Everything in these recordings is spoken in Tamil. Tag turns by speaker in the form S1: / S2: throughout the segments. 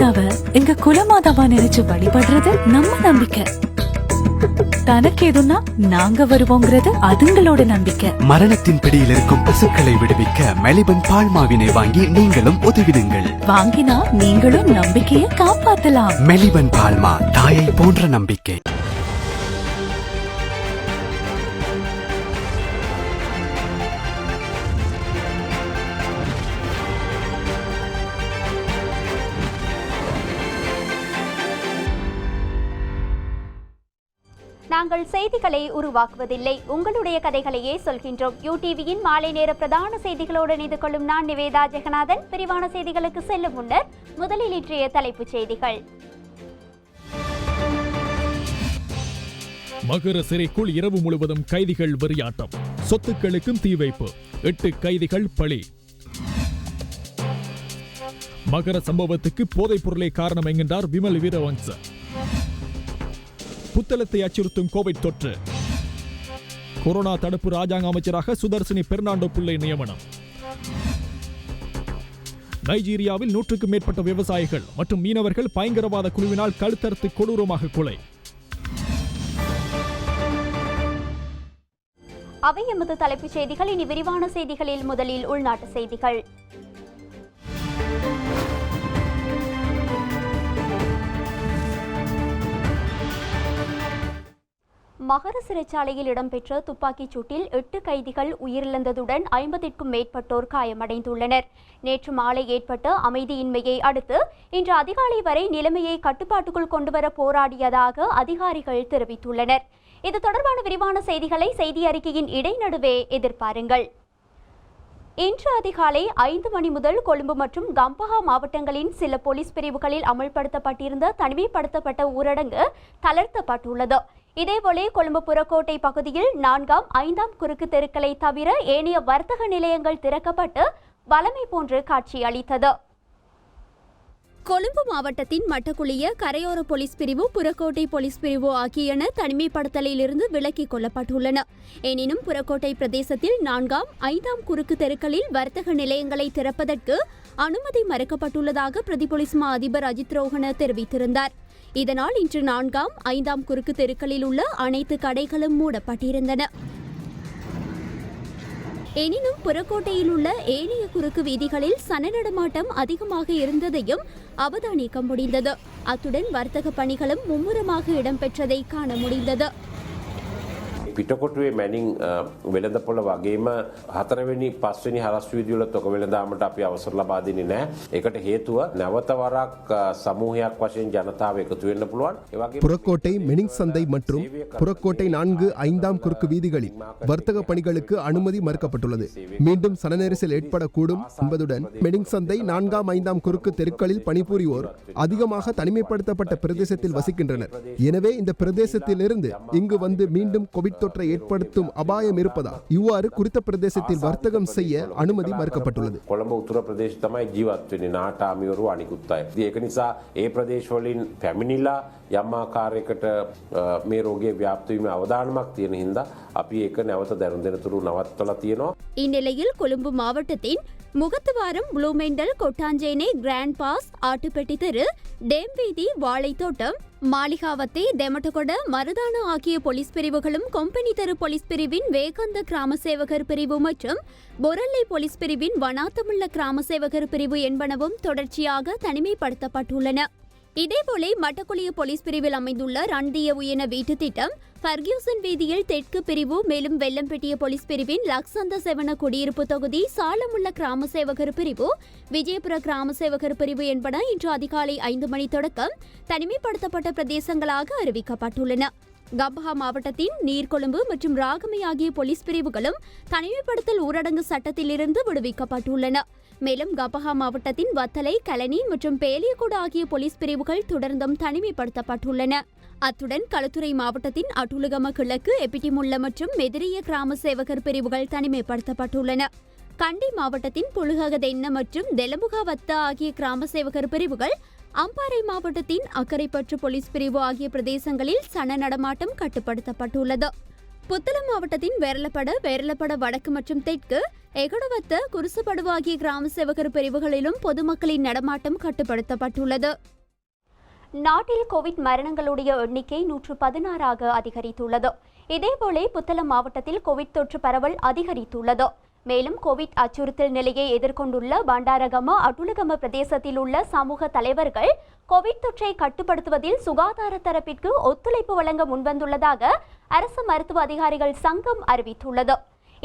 S1: மாதாவ எங்க குலமாதாவா நினைச்சு வழிபடுறது நம்ம நம்பிக்கை. தனக்கு எதுனா நாங்க வருவோங்கிறது அதுங்களோட நம்பிக்கை.
S2: மரணத்தின் பிடியில் இருக்கும் பசுக்களை விடுவிக்க மெலிபன் பால்மாவினை வாங்கி நீங்களும் உதவிடுங்கள்.
S1: வாங்கினா நீங்களும் நம்பிக்கையை காப்பாத்தலாம்.
S2: மெலிபன் பால்மா, தாயை போன்ற நம்பிக்கை.
S3: நாங்கள் செய்திகளை உருவாக்குவதில்லை, உங்களுடைய கதைகளையே சொல்கின்றோம். யூடிவியின் மாலை நேர பிரதான செய்திகளோடு இணைந்து கொள்ளும் நான் நிவேதா ஜெகநாதன். விரிவான செய்திகளுக்கு செல்லும் முன்னர் முதலில் இன்றைய தலைப்புச் செய்திகள்.
S4: மகர சிறைக்குள் இரவு முழுவதும் கைதிகள் வெறியாட்டம், சொத்துக்களுக்கும் தீ வைப்பு, 8 கைதிகள் பலி. மகர சம்பவத்துக்கு போதைப் பொருளே காரணம் என்கின்றார் விமல் வீரவன்ச. புத்தளத்தை அச்சுறுத்தும் கோவிட் தொற்று. கொரோனா தடுப்பு ராஜாங்க அமைச்சராக சுதர்சினி பெர்னாண்டோ பிள்ளை நியமனம். நைஜீரியாவில் 100க்கும் மேற்பட்ட விவசாயிகள் மற்றும் மீனவர்கள் பயங்கரவாத குழுவினால் கழுத்தறுத்து கொடூரமாக கொலை.
S3: அவை எமது தலைப்புச் செய்திகள். இனி விரிவான செய்திகளில் முதலில் உள்நாட்டு செய்திகள். மகர சிறைச்சாலையில் இடம்பெற்ற துப்பாக்கிச் சூட்டில் 8 கைதிகள் உயிரிழந்ததுடன் 50க்கும் மேற்பட்டோர் காயமடைந்துள்ளனர். நேற்று மாலை ஏற்பட்ட அமைதியின்மையை அடுத்து இன்று அதிகாலை வரை நிலைமையை கட்டுப்பாட்டுக்குள் கொண்டுவர போராடியதாக அதிகாரிகள் தெரிவித்துள்ளனர். இது தொடர்பான விரிவான செய்திகளை செய்தி அறிக்கையின் இடைநடுவே எதிர்பாருங்கள். இன்று அதிகாலை 5 மணி முதல் கொழும்பு மற்றும் கம்பஹா மாவட்டங்களின் சில போலீஸ் பிரிவுகளில் அமல்படுத்தப்பட்டிருந்த தனிமைப்படுத்தப்பட்ட ஊரடங்கு தளர்த்தப்பட்டுள்ளது. இதேபோல கொழும்பு புறக்கோட்டை பகுதியில் 4ஆம் 5ஆம் குறுக்கு தெருக்களை தவிர ஏனைய வர்த்தக நிலையங்கள் திறக்கப்பட்டு வலமை போன்று காட்சியளித்தது. கொழும்பு மாவட்டத்தின் மட்டக்குளிய கரையோர போலீஸ் பிரிவு, புறக்கோட்டை போலீஸ் பிரிவு ஆகியன தனிமைப்படுத்தலில் இருந்து விலக்கிக் கொள்ளப்பட்டுள்ளன. எனினும் புறக்கோட்டை பிரதேசத்தில் 4ஆம் 5ஆம் குறுக்கு தெருக்களில் வர்த்தக நிலையங்களை திறப்பதற்கு அனுமதி மறுக்கப்பட்டுள்ளதாக பிரதி போலீஸ் மா அதிபர் அஜித் ரோஹன தெரிவித்திருந்தார். இதனால் இன்று 4ஆம் 5ஆம் குறுக்கு தெருக்களில் உள்ள அனைத்து கடைகளும் மூடப்பட்டிருந்தன. எனினும் புறக்கோட்டையில் உள்ள ஏனைய குறுக்கு வீதிகளில் சனநடமாட்டம் அதிகமாக இருந்ததையும் அவதானிக்க முடிந்தது. அத்துடன் வர்த்தக பணிகளும் மும்முரமாக இடம்பெற்றதை காண முடிந்தது.
S5: පිටකොටුවේ මැනින් වෙළඳපොළ වගේම 4වෙනි 5වෙනි හරස් වීදිවලත් ඔක වෙළඳාමට අපි අවසර ලබා දෙන්නේ නැහැ. ඒකට හේතුව නැවත වරක් සමූහයක් වශයෙන් ජනතාව එකතු වෙන්න පුළුවන්. ඒ වගේම
S6: புறக்கோட்டை மெனிங் சந்தை மற்றும் புறக்கோட்டை 4, 5ஆம் குறுக்கு வீதிகளில் வர்த்தக பணிகளுக்கு அனுமதி மறுக்கப்பட்டுள்ளது. மீண்டும் சனநெரிசல் ஏற்படக்கூடும் என்பதுடன் மெனிங் சந்தை 4ஆம் 5ஆம் குறுக்கு தெருக்களில் பணிபுரிவோர் அதிகமாக தனிமைப்படுத்தப்பட்ட பிரதேசத்தில் வசிக்கின்றனர். எனவே இந்த பிரதேசத்தில் இருந்து இங்கு வந்து மீண்டும் கோவிட் தொற்றை ஏற்படுத்தும் அபாயம் இருப்பதால் இவ்வாறு குறித்த பிரதேசத்தில் வர்த்தகம் செய்ய அனுமதி மறுக்கப்பட்டுள்ளது.
S5: කොළඹ උතුර ප්‍රදේශ තමයි ජීවත් වෙන්නේ නාටාමියවරු අනිකුත් අය. ඒක නිසා ඒ ප්‍රදේශ වලින් පැමිණිලා යම් ආකාරයකට මේ රෝගයේ ව්‍යාප්ත වීමේ අවදානමක් තියෙන හින්දා අපි ඒක නැවත දැනුම් දෙනතුරු නවත්තලා තියෙනවා.
S3: இந்நிலையில் கொழும்பு மாவட்டத்தின் முகத்துவாரம், ப்ளூமெண்டல், கொட்டாஞ்சேனை, கிராண்ட் பாஸ், ஆட்டுப்பெட்டி தெரு, டேம் வீதி, வாழைத்தோட்டம், மாளிகாவத்தை, தெமட்டகொட, மருதான ஆகிய போலீஸ் பிரிவுகளும் கொம்பனி தெரு போலீஸ் பிரிவின் வேகந்த கிராம சேவகர் பிரிவு மற்றும் பொரல்லை போலீஸ் பிரிவின் வனாத்தமுள்ள கிராம சேவகர் பிரிவு என்பனவும் தொடர்ச்சியாக தனிமைப்படுத்தப்பட்டுள்ளன. இதேபோல மட்டக்குளிய போலீஸ் பிரிவில் அமைந்துள்ள ரன்திய உயன வீட்டு திட்டம், ஃபர்கியூசன் வீதியில் தெற்கு பிரிவு, மேலும் வெள்ளம்பெட்டிய போலீஸ் பிரிவின் லக்சந்த செவன குடியிருப்பு தொகுதி, சாலமுள்ள கிராம சேவகர் பிரிவு, விஜயபுர கிராம சேவகர் பிரிவு என்பன இன்று அதிகாலை 5 மணி தொடக்கம் தனிமைப்படுத்தப்பட்ட பிரதேசங்களாக அறிவிக்கப்பட்டுள்ளன. கம்பஹா மாவட்டத்தின் நீர்கொழும்பு மற்றும் ராகமை ஆகிய போலீஸ் பிரிவுகளும் தனிமைப்படுத்தல் ஊரடங்கு சட்டத்திலிருந்து விடுவிக்கப்பட்டுள்ளன. மேலும் கம்பஹா மாவட்டத்தின் வத்தலை, கலனி மற்றும் பேலியகுடு ஆகிய போலீஸ் பிரிவுகள் தொடர்ந்தும் தனிமைப்படுத்தப்பட்டுள்ளன. அத்துடன் களுத்துறை மாவட்டத்தின் அட்டுலுகம கிழக்கு, எப்பிட்டிமுள்ள மற்றும் மெதிரிய கிராம சேவகர் பிரிவுகள் தனிமைப்படுத்தப்பட்டுள்ளன. கண்டி மாவட்டத்தின் புழுகதென்ன மற்றும் தெலமுகவத்த ஆகிய கிராம சேவகர் பிரிவுகள், அம்பாறை மாவட்டத்தின் அக்கரைப்பற்று போலீஸ் பிரிவு ஆகிய பிரதேசங்களில் சன நடமாட்டம் கட்டுப்படுத்தப்பட்டுள்ளது. புத்தளம் மாவட்டத்தின் வேரலப்பட வடக்கு மற்றும் தெற்கு, எகடவத்த, குருசுபடுவ ஆகிய கிராம சேவகர் பிரிவுகளிலும் பொதுமக்களின் நடமாட்டம் கட்டுப்படுத்தப்பட்டுள்ளது. நாட்டில் கோவிட் மரணங்களுடைய எண்ணிக்கை 116 அதிகரித்துள்ளது. இதேபோல புத்தளம் மாவட்டத்தில் கோவிட் தொற்று பரவல் அதிகரித்துள்ளது. மேலும் கோவிட் அச்சுறுத்தல் நிலையை எதிர்கொண்டுள்ள பண்டாரகம அட்டுலகம பிரதேசத்தில் உள்ள சமூக தலைவர்கள் கோவிட் தொற்றை கட்டுப்படுத்துவதில் சுகாதார தரப்பிற்கு ஒத்துழைப்பு வழங்க முன்வந்துள்ளதாக அரசு மருத்துவ அதிகாரிகள் சங்கம் அறிவித்துள்ளது.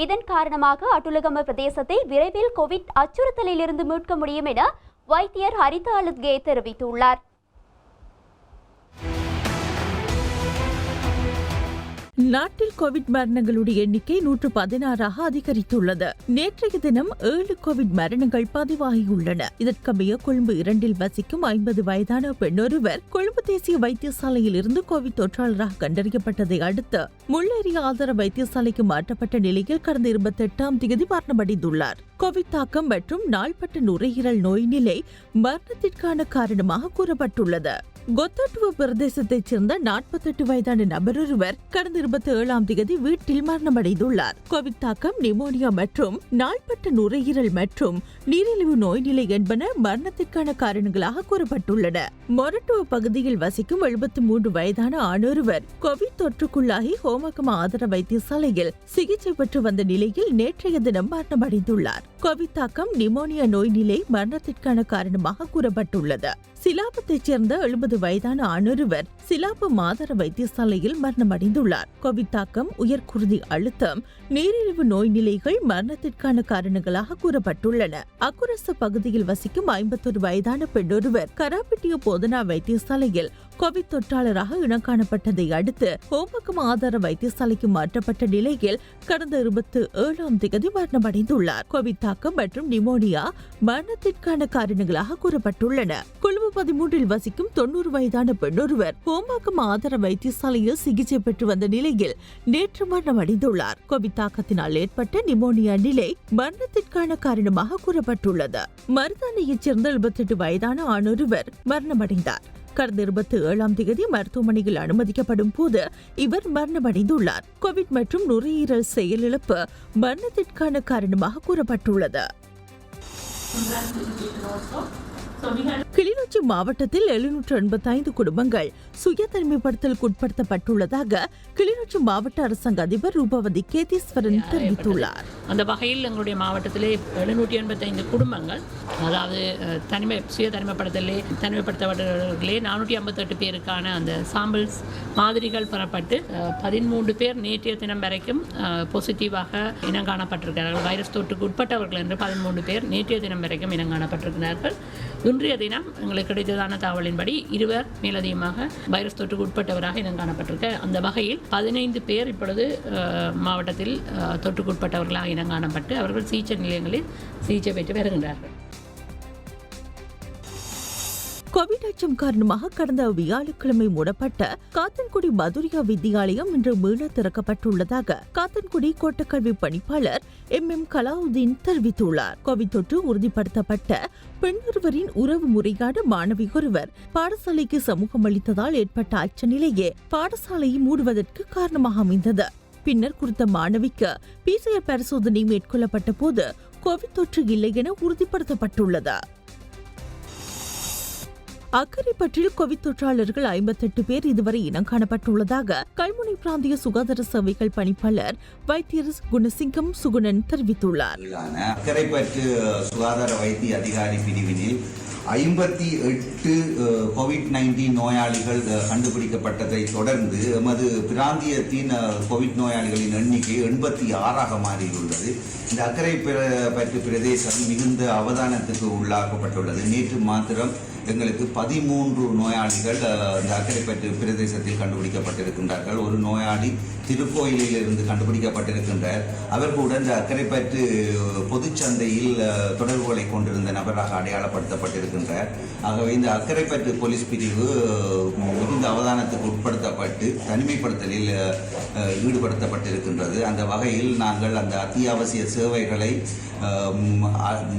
S3: இதன் காரணமாக அட்டுலகம பிரதேசத்தை விரைவில் கோவிட் அச்சுறுத்தலில் இருந்து மீட்க முடியும் என வைத்தியர் ஹரித அலுத்கே தெரிவித்துள்ளார்.
S7: நாட்டில் கோவிட் மரணங்களுடைய எண்ணிக்கை 116 அதிகரித்துள்ளது. நேற்றைய தினம் 7 கோவிட் மரணங்கள் பதிவாகியுள்ளன. இதற்கமைய கொழும்பு 2 வசிக்கும் 50 வயதான பெண்ணொருவர் கொழும்பு தேசிய வைத்தியசாலையில் இருந்து கோவிட் தொற்றாளராக கண்டறியப்பட்டதை அடுத்து முள்ளேறிய ஆதார வைத்தியசாலைக்கு மாற்றப்பட்ட நிலையில் கடந்த 28ஆம் தேதி மரணமடைந்துள்ளார். கோவிட் தாக்கம் மற்றும் நாள்பட்ட நுரையீரல் நோய் நிலை மரணத்திற்கான காரணமாக கூறப்பட்டுள்ளது. கொத்தட்டுவ பிரதேசத்தைச் சேர்ந்த 48 வயதான நபர் ஒருவர் கடந்த 27ஆம் தேதி வீட்டில் மரணமடைந்துள்ளார். கோவிட் தாக்கம், நிமோனியா மற்றும் நாள்பட்ட நுரையீரல் மற்றும் நீரிழிவு நோய் நிலை என்பன மரணத்திற்கான காரணங்களாக கூறப்பட்டுள்ளன. மொரட்டுவ பகுதியில் வசிக்கும் 73 வயதான ஆணொருவர் கோவிட் தொற்றுக்குள்ளாகி ஹோமகம ஆதார வைத்தியசாலையில் சிகிச்சை பெற்று வந்த நிலையில் நேற்றைய தினம் மரணமடைந்துள்ளார். கோவிட் தாக்கம், நிமோனியா நோய் நிலை மரணத்திற்கான காரணமாக கூறப்பட்டுள்ளது. சிலாபத்தைச் சேர்ந்த 70 வயதான ஆணொருவர் சிலாபம் ஆதார வைத்தியசாலையில் மரணமடைந்துள்ளார். கோவிட் தாக்கம், உயர்குருதி அழுத்தம், நீரிழிவு நோய் நிலைகள் மரணத்திற்கான காரணங்களாக கூறப்பட்டுள்ளன. அக்குரச பகுதியில் வசிக்கும் 51 வயதான பெண்ணொருவர் கராபிட்டிய போதனா வைத்தியசாலையில் கோவிட் தொற்றாளராக இனங்காணப்பட்டதை அடுத்து ஹோமகம ஆதார வைத்தியசாலைக்கு மாற்றப்பட்ட நிலையில் கடந்த 27ஆம் தேதி மரணமடைந்துள்ளார். கோவிட் தாக்கம் மற்றும் நிமோனியா மரணத்திற்கான காரணங்களாக கூறப்பட்டுள்ளன. கொழும்பு 13 வசிக்கும் 90 வயதான பெண்ணொருவர் ஹோமகம ஆதார வைத்தியசாலையில் சிகிச்சை பெற்று வந்த நிலையில் நேற்று மரணமடைந்துள்ளார். கோவிட் தாக்கத்தினால் ஏற்பட்ட நிமோனியா நிலை மரணத்திற்கான காரணமாக கூறப்பட்டுள்ளது. மருதானையைச் சேர்ந்த 78 வயதான ஆணொருவர் மரணமடைந்தார். கடந்த 27ஆம் தேதி மருத்துவமனையில் அனுமதிக்கப்படும் போது இவர் மரணமடைந்துள்ளார். கோவிட் மற்றும் நுரையீரல் செயலிழப்பு மரணத்திற்கான காரணமாக கூறப்பட்டுள்ளது. கிளிநொச்சி மாவட்டத்தில் 785 குடும்பங்கள் சுய தனிமைப்படுத்தலுக்கு உட்படுத்தப்பட்டுள்ளதாக கிளிநொச்சி மாவட்ட அரசாங்க அதிபர் ரூபவதி கேதீஸ்வரன் தெரிவித்துள்ளார்.
S8: அந்த வகையில் எங்களுடைய மாவட்டத்திலே 785 குடும்பங்கள், அதாவது சுய தனிமைப்படுத்தவர்களே 458 பேருக்கான அந்த சாம்பிள்ஸ் மாதிரிகள் பெறப்பட்டு 13 பேர் நேற்றைய தினம் வரைக்கும் பாசிட்டிவாக இனங்காணப்பட்டிருக்கிறார்கள். வைரஸ் தொற்றுக்கு உட்பட்டவர்கள் என்று 13 பேர் நேற்றைய தினம் வரைக்கும் இனங்காணப்பட்டிருக்கிறார்கள். இன்றைய தினம் எங்களுக்கு கிடைத்ததான தகவலின்படி 20 மேலதிகமாக வைரஸ் தொற்றுக்கு உட்பட்டவராக இனங்காணப்பட்டிருக்க, அந்த வகையில் 15 பேர் இப்பொழுது மாவட்டத்தில் தொற்றுக்கு உட்பட்டவர்களாக இனங்காணப்பட்டு அவர்கள் சிகிச்சை நிலையங்களில் சிகிச்சை பெற்று வருகின்றார்கள்.
S7: கோவிட் அச்சம் காரணமாக கடந்த வியாழக்கிழமை மூடப்பட்ட காத்தன்குடி மதுரியா வித்தியாலயம் இன்று மீள திறக்கப்பட்டுள்ளதாக காத்தன்குடி கோட்டக்கல்வி பணிப்பாளர் MM கலாவுதீன் தெரிவித்துள்ளார். கோவிட் தொற்று உறுதிப்படுத்தப்பட்ட பெண்ணொருவரின் உறவு முறையான மாணவி ஒருவர் பாடசாலைக்கு சமூகம் அளித்ததால் ஏற்பட்ட அச்ச நிலையே பாடசாலையை மூடுவதற்கு காரணமாக அமைந்தது. பின்னர் குறித்த மாணவிக்கு PCR பரிசோதனை மேற்கொள்ளப்பட்ட போது கோவிட் தொற்று இல்லை என உறுதிப்படுத்தப்பட்டுள்ளது. அக்கரைப்பற்றில் கோவிட் தொற்றாளர்கள் 58 பேர் இதுவரை இனங்காணப்பட்டுள்ளதாக கல்முனை பிராந்திய சுகாதார சேவைகள் பணிப்பாளர் வைத்தியர் குணசிங்கம் சுகுணன் தெரிவித்துள்ளார்.
S9: அக்கரைப்பற்று சுகாதார வைத்திய அதிகாரி பிரிவினில் 58 கோவிட்-19 நோயாளிகள் கண்டுபிடிக்கப்பட்டதை தொடர்ந்து எமது பிராந்தியத்தின் கோவிட் நோயாளிகளின் எண்ணிக்கை 86ஆக மாறியுள்ளது. இந்த அக்கரைப்பற்று பிரதேசம் மிகுந்த அவதானத்துக்கு உள்ளாக்கப்பட்டுள்ளது. நேற்று மாத்திரம் எங்களுக்கு 13 நோயாளிகள் இந்த அக்கரைப்பற்று பிரதேசத்தில் கண்டுபிடிக்கப்பட்டிருக்கின்றார்கள். ஒரு நோயாளி திருக்கோயிலில் இருந்து கண்டுபிடிக்கப்பட்டிருக்கின்றார். அவர் கூட இந்த அக்கரைப்பற்று பொதுச்சந்தையில் தொடர்புகளை கொண்டிருந்த நபராக அடையாளப்படுத்தப்பட்டிருக்கின்றார். ஆகவே இந்த அக்கரைப்பற்று போலீஸ் பிரிவு மிகுந்த அவதானத்துக்கு உட்படுத்தப்பட்டு தனிமைப்படுத்தலில் ஈடுபடுத்தப்பட்டிருக்கின்றது. அந்த வகையில் நாங்கள் அந்த அத்தியாவசிய சேவைகளை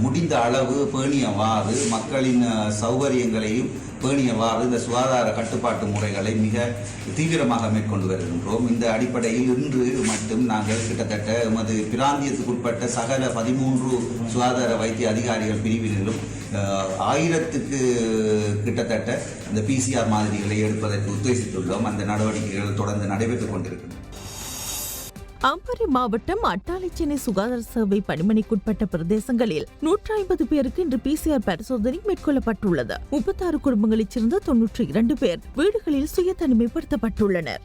S9: முடிந்த அளவு பேணியவாறு மக்களின் சௌகரியங்களையும் பேணியவாறு இந்த சுகாதார கட்டுப்பாட்டு முறைகளை மிக தீவிரமாக மேற்கொண்டு வருகின்றோம். இந்த அடிப்படையில் இன்று மட்டும் நாங்கள் கிட்டத்தட்ட எமது பிராந்தியத்துக்குட்பட்ட சகல 13 சுகாதார வைத்திய அதிகாரிகள் பிரிவினரும் 1000க்கு கிட்டத்தட்ட இந்த PCR மாதிரிகளை எடுப்பதற்கு உத்தேசித்துள்ளோம். அந்த நடவடிக்கைகள் தொடர்ந்து நடைபெற்றுக் கொண்டிருக்கின்றன.
S7: அம்பாறை மாவட்டம் அட்டாளைச்சேனை சுகாதார சேவை பணிமனைக்குட்பட்ட பிரதேசங்களில் 150 பேருக்கு இன்று PCR பரிசோதனை மேற்கொள்ளப்பட்டுள்ளது. 36 குடும்பங்களைச் சேர்ந்த 92 பேர் வீடுகளில் சுய தனிமைப்படுத்தப்பட்டுள்ளனர்.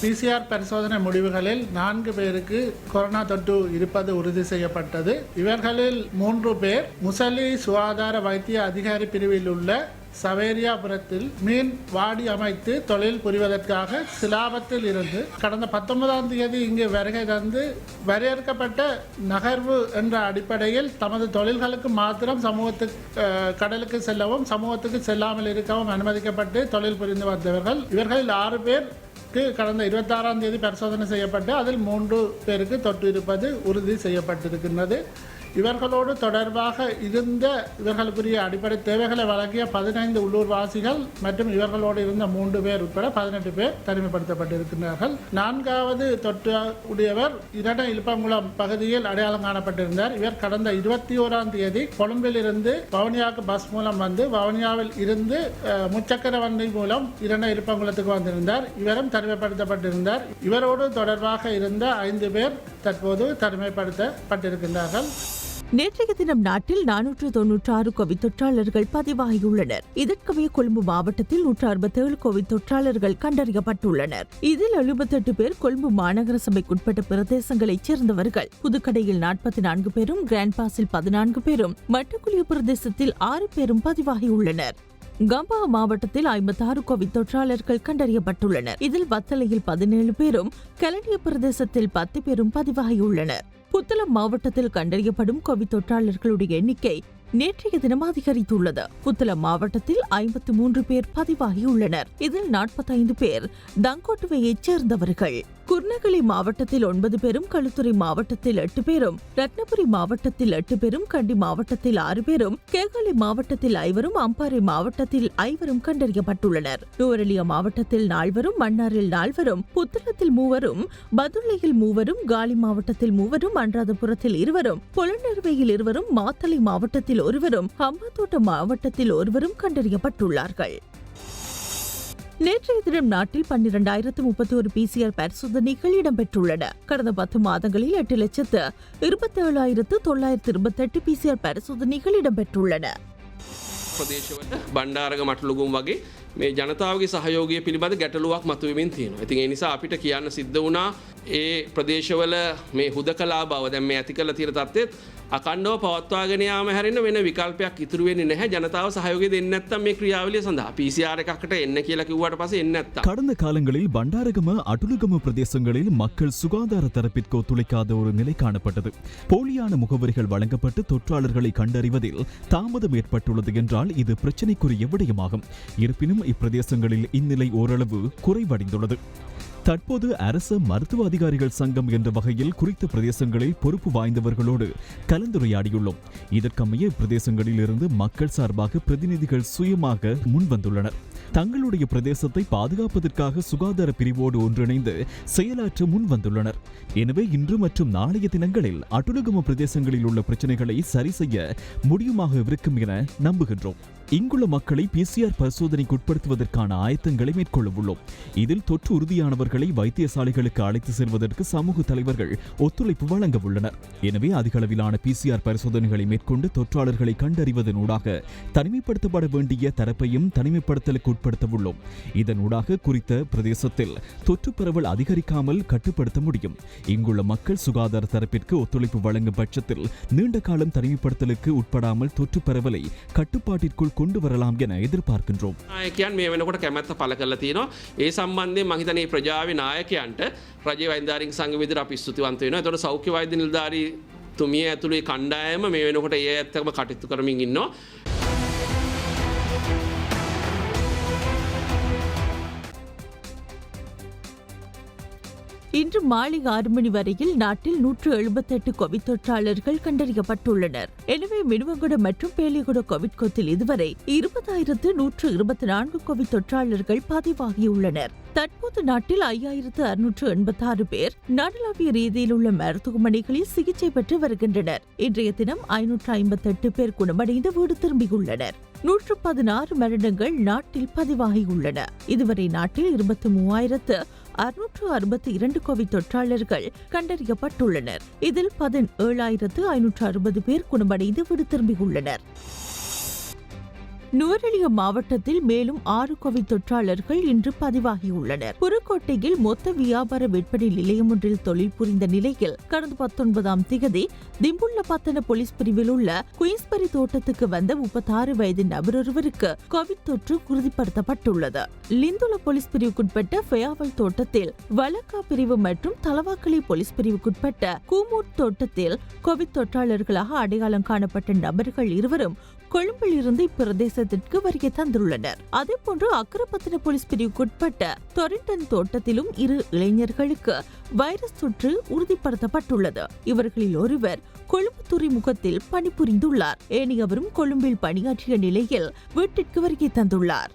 S10: PCR பரிசோதனை முடிவுகளில் 4 பேருக்கு கொரோனா தொற்று இருப்பது உறுதி செய்யப்பட்டது. இவர்களில் 3 பேர் முசலி சுகாதார வைத்திய அதிகாரி பிரிவில் உள்ள சவேரியாபுரத்தில் மீன் வாடி அமைத்து தொழில் புரிவதற்காக சிலாபத்தில் இருந்து கடந்த 19ஆம் தேதி இங்கு வருகை தந்து வரையறுக்கப்பட்ட நகர்வு என்ற அடிப்படையில் தமது தொழில்களுக்கு மாத்திரம் கடலுக்கு செல்லவும் சமூகத்துக்கு செல்லாமல் இருக்கவும் அனுமதிக்கப்பட்டு தொழில் புரிந்து வந்தவர்கள். இவர்களில் 6 பேருக்கு கடந்த 26ஆம் தேதி பரிசோதனை செய்யப்பட்டு அதில் 3 பேருக்கு தொற்று இருப்பது உறுதி செய்யப்பட்டிருக்கின்றது. இவர்களோடு தொடர்பாக இருந்த இவர்களுக்குரிய அடிப்படை தேவைகளை வழங்கிய 15 உள்ளூர்வாசிகள் மற்றும் இவர்களோடு இருந்த 3 பேர் உட்பட 18 பேர் தனிமைப்படுத்தப்பட்டிருக்கிறார்கள். 4வது தொற்று உடையவர் இரட இலுப்பங்குளம் பகுதியில் அடையாளம் காணப்பட்டிருந்தார். இவர் கடந்த 21ஆம் தேதி கொழும்பில் இருந்து வவுனியாவுக்கு பஸ் மூலம் வந்து வவுனியாவில் இருந்து முச்சக்கர வண்டி மூலம் இரட இலுப்பங்குளத்துக்கு வந்திருந்தார். இவரும் தனிமைப்படுத்தப்பட்டிருந்தார். இவரோடு தொடர்பாக இருந்த 5 பேர் தற்போது தனிமைப்படுத்தப்பட்டிருக்கின்றார்கள்.
S7: நேற்றைய தினம் நாட்டில் 496 கோவிட் தொற்றாளர்கள் பதிவாகியுள்ளனர். இதற்கமைய கொழும்பு மாவட்டத்தில் 167 கோவிட் தொற்றாளர்கள் கண்டறியப்பட்டுள்ளனர். இதில் 78 பேர் கொழும்பு மாநகர சபைக்குட்பட்ட பிரதேசங்களைச் சேர்ந்தவர்கள். புதுக்கடையில் 44 பேரும், கிராண்ட் பாஸில் 14 பேரும், மட்டக்குழிய பிரதேசத்தில் 6 பேரும் பதிவாகியுள்ளனர். கம்பா மாவட்டத்தில் 56 கோவிட் தொற்றாளர்கள் கண்டறியப்பட்டுள்ளனர். இதில் வத்தலையில் 17 பேரும், கலனிய பிரதேசத்தில் 10 பேரும் பதிவாகியுள்ளனர். புத்தளம் மாவட்டத்தில் கண்டறியப்படும் கோவிட் தொற்றாளர்களுடைய எண்ணிக்கை நேற்றைய தினம் அதிகரித்துள்ளது. புத்தளம் மாவட்டத்தில் 53 பேர் பதிவாகியுள்ளனர். இதில் 45 பேர் தங்கோட்டுவையைச் சேர்ந்தவர்கள். குர்நகலி மாவட்டத்தில் 9 பேரும், களுத்துறை மாவட்டத்தில் 8 பேரும், ரத்னபுரி மாவட்டத்தில் 8 பேரும், கண்டி மாவட்டத்தில் 6 பேரும், கேகாலை மாவட்டத்தில் 5 அம்பாறை மாவட்டத்தில் 5 கண்டறியப்பட்டுள்ளனர். நுவரெலியா மாவட்டத்தில் 4, மன்னாரில் 4, புத்தளத்தில் 3, பதுளையில் 3, காலி மாவட்டத்தில் 3, அன்றாதபுரத்தில் 2, பொலனறுவையில் 2, மாத்தளை மாவட்டத்தில் 1, ஹம்பாந்தோட்ட மாவட்டத்தில் 1 கண்டறியப்பட்டுள்ளார்கள். நேற்றைய தினம் நாட்டில் 12,031 PCR பரிசோதனைகள் இடம்பெற்றுள்ளன. கடந்த 10 மாதங்களில் 8,27,928 PCR பரிசோதனைகள் இடம்பெற்றுள்ளன.
S11: ප්‍රදේශවල බණ්ඩාරග මටලුගුම් වගේ මේ ජනතාවගේ සහයෝගය පිළිබඳ ගැටලුවක් මතුවෙමින් තියෙනවා. ඉතින් ඒ නිසා අපිට කියන්න සිද්ධ වුණා ඒ ප්‍රදේශවල මේ හුදකලා බව දැන් මේ ඇති කරලා තියෙන තත්ත්වෙත් අකණ්ඩව පවත්වාගෙන යාම හැරෙන්න වෙන විකල්පයක් ඉතුරු වෙන්නේ නැහැ. ජනතාව සහයෝගය දෙන්නේ නැත්නම් මේ ක්‍රියාවලිය සඳහා PCR එකකට එන්න කියලා කිව්වට පස්සේ එන්නේ නැත්නම්
S4: கடந்த காலங்களில் பண்டாரகம அட்டுலுகம பிரதேசங்களில் மக்கள் சுகாதார தரப்பிற்கு ஒத்துழைக்காத ஒரு நிலை காணப்பட்டது. போலியான முகவரிகள் வழங்கப்பட்டு தொற்றாளர்களை கண்டறிவதில் தாமதம் ஏற்பட்டுள்ளது என்றால் இது பிரச்சினைக்குரிய விடயமாகும். இருப்பினும் இப்பிரதேசங்களில் இந்நிலை ஓரளவு குறைவடைந்துள்ளது. தற்போது அரசு மருத்துவ அதிகாரிகள் சங்கம் என்ற வகையில் குறித்த பிரதேசங்களில் பொறுப்பு வாய்ந்தவர்களோடு கலந்துரையாடியுள்ளோம். இதற்கமைய பிரதேசங்களில் இருந்து மக்கள் சார்பாக பிரதிநிதிகள் சுயமாக முன்வந்துள்ளனர். தங்களுடைய பிரதேசத்தை பாதுகாப்பதற்காக சுகாதார பிரிவோடு ஒன்றிணைந்து செயலாற்ற முன்வந்துள்ளனர். எனவே இன்று மற்றும் நாளைய தினங்களில் அட்டுலுகம பிரதேசங்களில் உள்ள பிரச்சனைகளை சரி செய்ய முடியுமாக இருக்கும் என நம்புகின்றோம். இங்குள்ள மக்களை PCR பரிசோதனைக்கு உட்படுத்துவதற்கான ஆயத்தங்களை மேற்கொள்ள உள்ளோம். இதில் தொற்று உறுதியானவர்களை வைத்தியசாலைகளுக்கு அழைத்து செல்வதற்கு சமூக தலைவர்கள் ஒத்துழைப்பு வழங்க உள்ளனர். எனவே அதிக அளவிலான PCR பரிசோதனைகளை மேற்கொண்டு தொற்றாளர்களை கண்டறிவதனூடாக தனிமைப்படுத்தப்பட வேண்டிய தரப்பையும் தனிமைப்படுத்தலுக்கு உட்படுத்த உள்ளோம். இதனூடாக குறித்த பிரதேசத்தில் தொற்று பரவல் அதிகரிக்காமல் கட்டுப்படுத்த முடியும். இங்குள்ள மக்கள் சுகாதார தரப்பிற்கு ஒத்துழைப்பு வழங்கும் பட்சத்தில் நீண்ட காலம் தனிமைப்படுத்தலுக்கு உட்படாமல் தொற்று பரவலை கட்டுப்பாட்டிற்குள் கொண்டு வரலாம் என எதிர்பார்க்கின்றோம்.
S11: நாயකයන් මේ වෙනකොට කැමැත්ත පළ කරලා තියෙනවා. ඒ සම්බන්ධයෙන් මම හිතන්නේ ප්‍රජාවේ නායකයන්ට රජයේ වෛද්‍යාරික සංඝ විදිහට අපි ස්තුතිවන්ත වෙනවා. ඒතකොට සෞඛ්‍ය වෛද්‍ය නිලධාරී තුමිය ඇතුළේ කණ්ඩායම මේ වෙනකොට ඒ ඇත්තම කටයුතු කරමින් ඉන්නවා.
S7: இன்று மாலை 6 மணி வரையில் நாட்டில் 178 கோவிட் தொற்றாளர்கள் கண்டறியப்பட்டுள்ளனர். எனவே மினுவங்குட மற்றும் பேலிகுட கோவிட் கொத்தில் இதுவரை 20,124 கோவிட் தொற்றாளர்கள் பதிவாகியுள்ளனர். தற்போது நாட்டில் 5,686 பேர் நாடளாவிய ரீதியில் உள்ள மருத்துவமனைகளில் சிகிச்சை பெற்று வருகின்றனர். இன்றைய தினம் 558 பேர் குணமடைந்து வீடு திரும்பியுள்ளனர். 116 மரணங்கள் நாட்டில் பதிவாகியுள்ளன. இதுவரை நாட்டில் 23,662 கோவிட் தொற்றாளர்கள் கண்டறியப்பட்டுள்ளனர். இதில் 17,560 பேர் குணமடைந்து வீடு திரும்பியுள்ளனர். நுவரெலியா மாவட்டத்தில் மேலும் 6 கோவிட் தொற்றாளர்கள் இன்று பதிவாகியுள்ளனர். புதுக்கோட்டையில் மொத்த வியாபார விற்பனை நிலையம் ஒன்றில் தொழில் புரிந்த நிலையில் கடந்த 19ஆம் திகதி திம்புள்ளபத்தன போலீஸ் பிரிவில் உள்ள குயின்ஸ்பரி தோட்டத்துக்கு வந்த 36 வயது நபர் ஒருவருக்கு கோவிட் தொற்று உறுதிப்படுத்தப்பட்டுள்ளது. லிந்துல போலீஸ் பிரிவுக்குட்பட்ட ஃபெயாவல் தோட்டத்தில் வலக்கா பிரிவு மற்றும் தலவாக்கலை போலீஸ் பிரிவுக்குட்பட்ட கூமூட் தோட்டத்தில் கோவிட் தொற்றாளர்களாக அடையாளம் காணப்பட்ட நபர்கள் இருவரும் கொழும்பில் இருந்து இப்பிரதேசத்திற்கு வருகை தந்துள்ளனர். அதேபோன்று அக்கரப்பத்தன போலீஸ் பிரிவுக்குட்பட்ட டொரிண்டன் தோட்டத்திலும் 2 இளைஞர்களுக்கு வைரஸ் தொற்று உறுதிப்படுத்தப்பட்டுள்ளது. இவர்களில் ஒருவர் கொழும்பு துறைமுகத்தில் பணிபுரிந்துள்ளார். ஏனையவரும் கொழும்பில் பணியாற்றிய நிலையில் வீட்டிற்கு வருகை தந்துள்ளார்.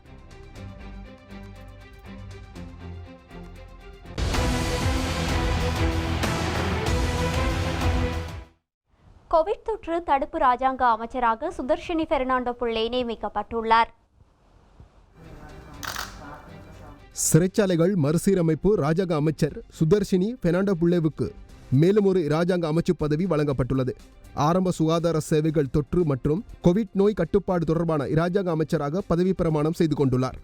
S3: கோவிட் தொற்று தடுப்பு ராஜாங்க அமைச்சராக சுதர்ஷினி பெர்னாண்டோ புள்ளே நியமிக்கப்பட்டுள்ளார்.
S6: சிறைச்சாலைகள் மறுசீரமைப்பு ராஜாங்க அமைச்சர் சுதர்ஷினி பெர்னாண்டோ புள்ளேவுக்கு மேலும் ஒரு இராஜாங்க அமைச்சு பதவி வழங்கப்பட்டுள்ளது. ஆரம்ப சுகாதார சேவைகள் தொற்று மற்றும் கோவிட் நோய் கட்டுப்பாடு தொடர்பான இராஜாங்க அமைச்சராக பதவி பிரமாணம் செய்து கொண்டுள்ளார்.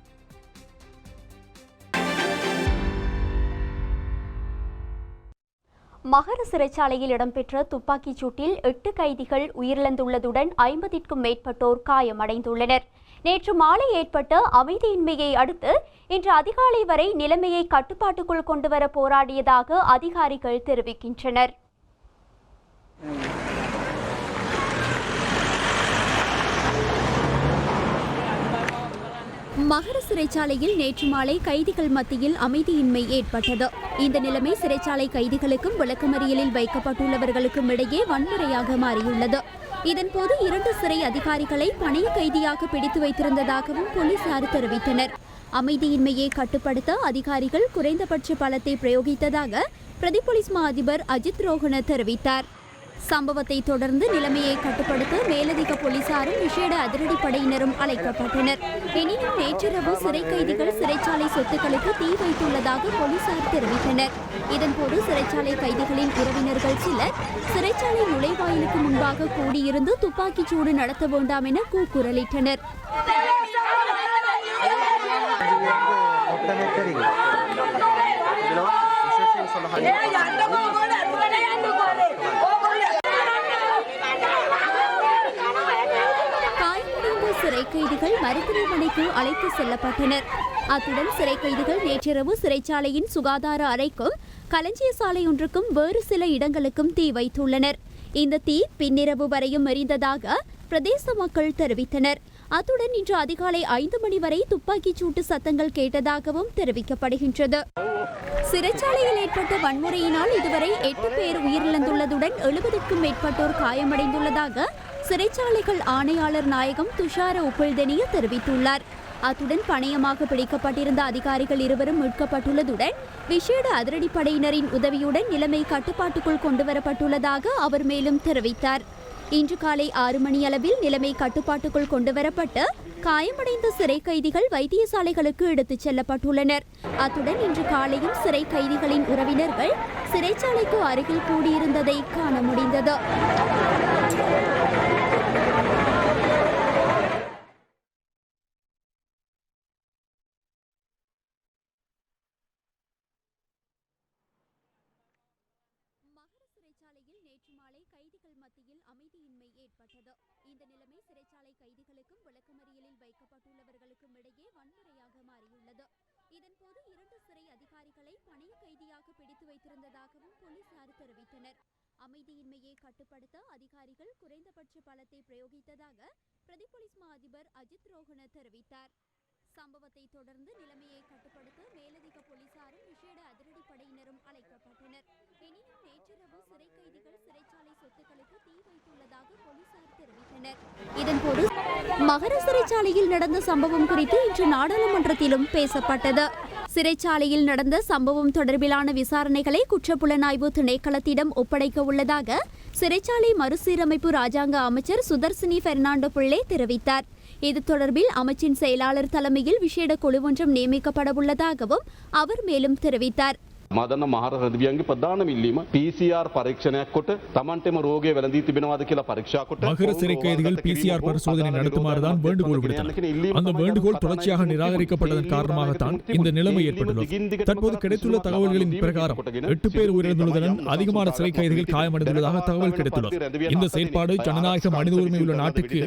S3: மகர சிறைச்சாலையில் இடம்பெற்ற துப்பாக்கிச் சூட்டில் 8 கைதிகள் உயிரிழந்துள்ளதுடன் 50க்கும் மேற்பட்டோர் காயமடைந்துள்ளனர். நேற்று மாலை ஏற்பட்ட அமைதியின்மையை அடுத்து இன்று அதிகாலை வரை நிலைமையை கட்டுப்பாட்டுக்குள் கொண்டுவர போராடியதாக அதிகாரிகள் தெரிவிக்கின்றனர். மகர சிறைச்சாலையில் நேற்று மாலை கைதிகள் மத்தியில் அமைதியின்மை ஏற்பட்டது. இந்த நிலைமை சிறைச்சாலை கைதிகளுக்கும் விளக்கமறியலில் வைக்கப்பட்டுள்ளவர்களுக்கும் இடையே வன்முறையாக மாறியுள்ளது. இதன்போது 2 சிறை அதிகாரிகளை பணைய கைதியாக பிடித்து வைத்திருந்ததாகவும் போலீசார் தெரிவித்தனர். அமைதியின்மையை கட்டுப்படுத்த அதிகாரிகள் குறைந்தபட்ச பலத்தை பிரயோகித்ததாக பிரதி போலீஸ் மா அதிபர் அஜித் ரோஹன தெரிவித்தார். சம்பவத்தை தொடர்ந்து நிலைமையை கட்டுப்படுத்த மேலதிக போலீசாரும் விசேட அதிரடிப்படையினரும் அழைக்கப்பட்டனர். எனினும் நேற்றிரவு சிறை கைதிகள் சிறைச்சாலை சொத்துக்களுக்கு தீ வைத்துள்ளதாக போலீசார் தெரிவித்தனர். இதன்போது சிறைச்சாலை கைதிகளின் உறவினர்கள் சிலர் சிறைச்சாலை நுழைவாயிலுக்கு முன்பாக கூடியிருந்து துப்பாக்கிச் சூடு நடத்த வேண்டாம் என கூக்குரலிட்டனர். சிறை கைதிகள் மருத்துவமனைக்கு அழைத்து செல்லப்பட்டனர். அத்துடன் சிறை கைதிகள் நேற்றிரவு சிறைச்சாலையின் சுகாதார அறைக்கும் களஞ்சிய சாலை ஒன்றுக்கும் வேறு சில இடங்களுக்கும் தீ வைத்துள்ளனர். இந்த தீ பின்னிரவு வரையும் எரிந்ததாக பிரதேச மக்கள் தெரிவித்தனர். அத்துடன் இன்று அதிகாலை 5 மணி வரை துப்பாக்கிச் சூட்டு சத்தங்கள் கேட்டதாகவும் தெரிவிக்கப்படுகின்றது. சிறைச்சாலையில் ஏற்பட்ட வன்முறையினால் இதுவரை 8 பேர் உயிரிழந்துள்ளதுடன் 70க்கும் மேற்பட்டோர் காயமடைந்துள்ளதாக சிறைச்சாலைகள் ஆணையாளர் நாயகம் துஷார உப்புல்தெனிய தெரிவித்துள்ளார். அத்துடன் பணயமாக பிடிக்கப்பட்டிருந்த அதிகாரிகள் 2 மீட்கப்பட்டுள்ளதுடன் விசேட அதிரடிப்படையினரின் உதவியுடன் நிலைமை கட்டுப்பாட்டுக்குள் கொண்டுவரப்பட்டுள்ளதாக அவர் மேலும் தெரிவித்தார். இன்று காலை 6 மணியளவில் நிலைமை கட்டுப்பாட்டுக்குள் கொண்டுவரப்பட்டு காயமடைந்த சிறை கைதிகள் வைத்தியசாலைகளுக்கு எடுத்துச் செல்லப்பட்டுள்ளனர். அத்துடன் இன்று காலையும் சிறை கைதிகளின் உறவினர்கள் சிறைச்சாலைக்கு அருகில் கூடியிருந்ததை காண முடிந்தது. நேற்று மாலை கைதிகள் மத்தியில் அமைதியின்மை ஏற்பட்டது. இந்த நிலைமை சிறைச்சாலை கைதிகளுக்கும் விளக்கமறியலில் வைக்கப்பட்டுள்ளவர்களுக்கும் இடையே வன்முறையாக மாறியுள்ளது. இதன்போது 2 சிறை அதிகாரிகளை பணைய கைதியாக பிடித்து வைத்திருந்ததாகவும் போலீசார் தெரிவித்தனர். அமைதியின்மையை கட்டுப்படுத்த அதிகாரிகள் குறைந்தபட்ச பலத்தை பிரயோகித்ததாக பிரதி போலீஸ் மா அதிபர் அஜித் ரோஹன தெரிவித்தார். சம்பவத்தை தொடர்ந்து நிலைமையை கட்டுப்படுத்த மேலதிக போலீசாரும் விசேட அதிரடிப்படையினரும் அழைக்கப்பட்டனர். எனினும் நேற்றிரவு சிறை கைதிகள் சிறைச்சாலை சொத்துக்களுக்கு தீ வைத்துள்ளதாக போலீசார் தெரிவித்தனர். இதன்போது மகர சிறைச்சாலையில் நடந்த சம்பவம் குறித்து இன்று நாடாளுமன்றத்திலும் பேசப்பட்டது. சிறைச்சாலையில் நடந்த சம்பவம் தொடர்பிலான விசாரணைகளை குற்றப்புலனாய்வு திணைக்களத்திடம் ஒப்படைக்க உள்ளதாக சிறைச்சாலை மறுசீரமைப்பு ராஜாங்க அமைச்சர் சுதர்சினி பெர்னாண்டோ பிள்ளை தெரிவித்தார். இது தொடர்பில் அமைச்சின் செயலாளர் தலைமையில் விசேட குழு ஒன்றும் நியமிக்கப்பட உள்ளதாகவும் அவர் மேலும் தெரிவித்தார்.
S12: මදන්න මහර රදවියන්ගේ ප්‍රධාන ඉල්ලීම PCR පරීක්ෂණයක් කොට තමන්ටම රෝගය වැළඳී තිබෙනවාද කියලා පරීක්ෂා කොට
S4: மகர சிறை கைதிகள் PCR பரிசோதனை நடத்துமாறுதான் வேண்டுகோள் விடுத்தனர். அந்த வேண்டுகோள் தொடர்ச்சியாக நிராகரிக்கப்பட்டதன் காரணமாகத்தான் இந்த நிலைமை ஏற்பட்டுள்ளது. தற்போது கிடைத்துள்ள தகவல்களின் பிரகாரம் 8 பேர் உயிரிழந்துள்ளதுடன் அதிகமான சிறை கைதிகள் காயமடைந்துள்ளதாக தகவல் கிடைத்துள்ளது. இந்த செயற்பாடு ஜனநாயக மனித உரிமை உள்ள நாட்டுக்கு